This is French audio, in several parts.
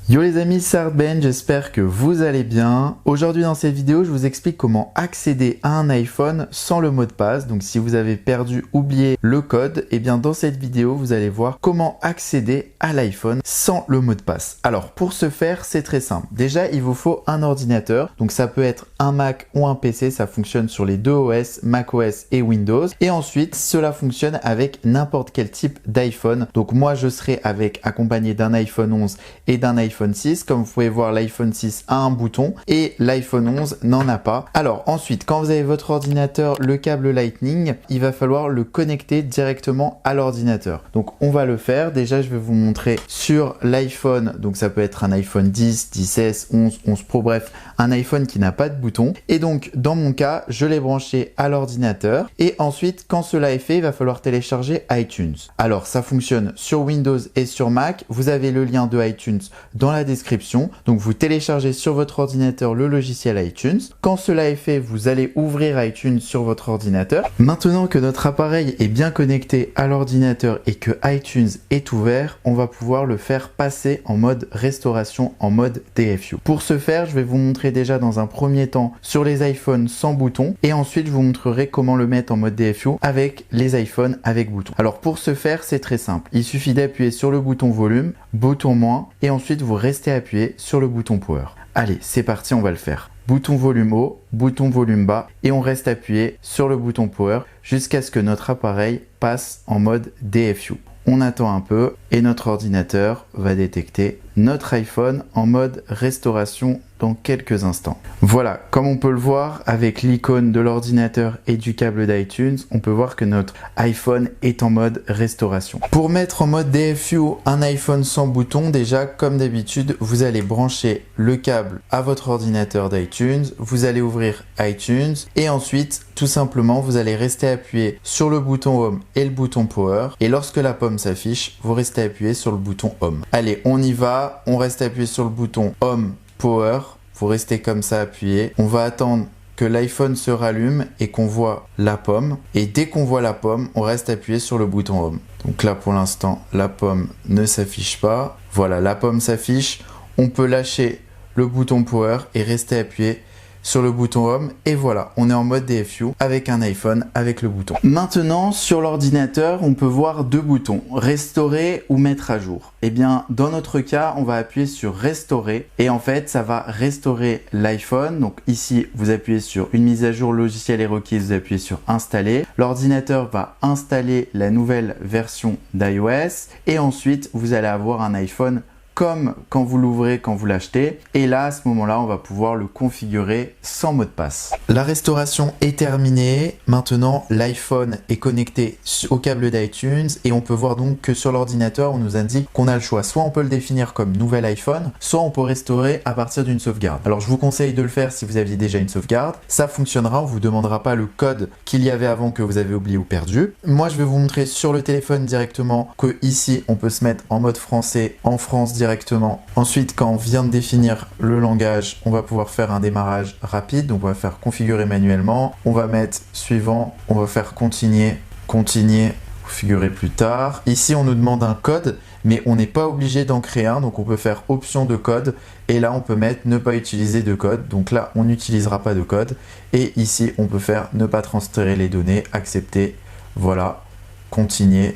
Yo les amis, c'est Artben, j'espère que vous allez bien. Aujourd'hui dans cette vidéo, je vous explique comment accéder à un iPhone sans le mot de passe. Donc si vous avez perdu, oublié le code, et bien dans cette vidéo, vous allez voir comment accéder à l'iPhone sans le mot de passe. Alors pour ce faire, c'est très simple. Déjà, il vous faut un ordinateur. Donc ça peut être un Mac ou un PC, ça fonctionne sur les deux OS, macOS et Windows. Et ensuite, cela fonctionne avec n'importe quel type d'iPhone. Donc moi, je serai accompagné d'un iPhone 11 et d'un iPhone 6. Comme vous pouvez voir, l'iPhone 6 a un bouton et l'iPhone 11 n'en a pas. Alors ensuite, quand vous avez votre ordinateur, le câble Lightning, il va falloir le connecter directement à l'ordinateur. Donc on va le faire. Déjà, je vais vous montrer sur l'iPhone. Donc ça peut être un iPhone 10, 10S, 11, 11 Pro, bref, un iPhone qui n'a pas de bouton. Et donc dans mon cas, je l'ai branché à l'ordinateur. Et ensuite, quand cela est fait, il va falloir télécharger iTunes. Alors ça fonctionne sur Windows et sur Mac. Vous avez le lien de iTunes dans la description. Donc vous téléchargez sur votre ordinateur le logiciel iTunes. Quand cela est fait, vous allez ouvrir iTunes sur votre ordinateur. Maintenant que notre appareil est bien connecté à l'ordinateur et que iTunes est ouvert, on va pouvoir le faire passer en mode restauration, en mode DFU. Pour ce faire, je vais vous montrer déjà dans un premier temps sur les iPhones sans bouton et ensuite je vous montrerai comment le mettre en mode DFU avec les iPhones avec bouton. Alors pour ce faire, c'est très simple. Il suffit d'appuyer sur le bouton volume, bouton moins et ensuite vous restez appuyé sur le bouton power. Allez, c'est parti, on va le faire. Bouton volume haut, bouton volume bas et on reste appuyé sur le bouton power jusqu'à ce que notre appareil passe en mode DFU. On attend un peu et notre ordinateur va détecter notre iPhone en mode restauration dans quelques instants. Voilà, comme on peut le voir avec l'icône de l'ordinateur et du câble d'iTunes, on peut voir que notre iPhone est en mode restauration. Pour mettre en mode DFU un iPhone sans bouton, déjà comme d'habitude, vous allez brancher le câble à votre ordinateur d'iTunes, vous allez ouvrir iTunes et ensuite tout simplement vous allez rester appuyé sur le bouton Home et le bouton Power et lorsque la pomme s'affiche, vous restez appuyé sur le bouton Home. Allez, on y va, on reste appuyé sur le bouton Home Power, vous restez comme ça appuyé. On va attendre que l'iPhone se rallume et qu'on voit la pomme. Et dès qu'on voit la pomme, on reste appuyé sur le bouton Home. Donc là, pour l'instant, la pomme ne s'affiche pas. Voilà, la pomme s'affiche. On peut lâcher le bouton Power et rester appuyé sur le bouton Home et voilà, on est en mode DFU avec un iPhone avec le bouton. Maintenant, sur l'ordinateur, on peut voir deux boutons, restaurer ou mettre à jour. Eh bien, dans notre cas, on va appuyer sur restaurer et en fait, ça va restaurer l'iPhone. Donc ici, vous appuyez sur une mise à jour logicielle est requise, vous appuyez sur installer. L'ordinateur va installer la nouvelle version d'iOS et ensuite, vous allez avoir un iPhone comme quand vous l'ouvrez, quand vous l'achetez. Et là, à ce moment-là, on va pouvoir le configurer sans mot de passe. La restauration est terminée. Maintenant, l'iPhone est connecté au câble d'iTunes et on peut voir donc que sur l'ordinateur, on nous indique qu'on a le choix. Soit on peut le définir comme nouvel iPhone, soit on peut restaurer à partir d'une sauvegarde. Alors, je vous conseille de le faire si vous aviez déjà une sauvegarde. Ça fonctionnera, on vous demandera pas le code qu'il y avait avant que vous avez oublié ou perdu. Moi, je vais vous montrer sur le téléphone directement que ici, on peut se mettre en mode français, en France directement. Ensuite, quand on vient de définir le langage, on va pouvoir faire un démarrage rapide. Donc, on va faire configurer manuellement. On va mettre suivant. On va faire continuer, configurer plus tard. Ici, on nous demande un code, mais on n'est pas obligé d'en créer un. Donc, on peut faire option de code. Et là, on peut mettre ne pas utiliser de code. Donc là, on n'utilisera pas de code. Et ici, on peut faire ne pas transférer les données, accepter. Voilà, continuer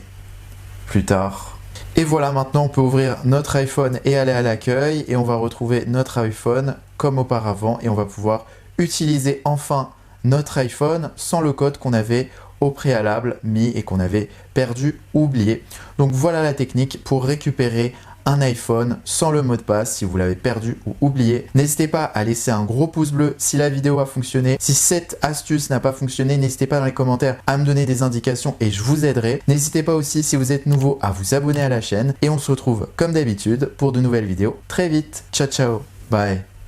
plus tard. Et voilà, maintenant on peut ouvrir notre iPhone et aller à l'accueil et on va retrouver notre iPhone comme auparavant et on va pouvoir utiliser enfin notre iPhone sans le code qu'on avait au préalable mis et qu'on avait perdu ou oublié. Donc voilà la technique pour récupérer un iPhone sans le mot de passe si vous l'avez perdu ou oublié. N'hésitez pas à laisser un gros pouce bleu si la vidéo a fonctionné. Si cette astuce n'a pas fonctionné, n'hésitez pas dans les commentaires à me donner des indications et je vous aiderai. N'hésitez pas aussi si vous êtes nouveau à vous abonner à la chaîne et on se retrouve comme d'habitude pour de nouvelles vidéos très vite. Ciao ciao, bye.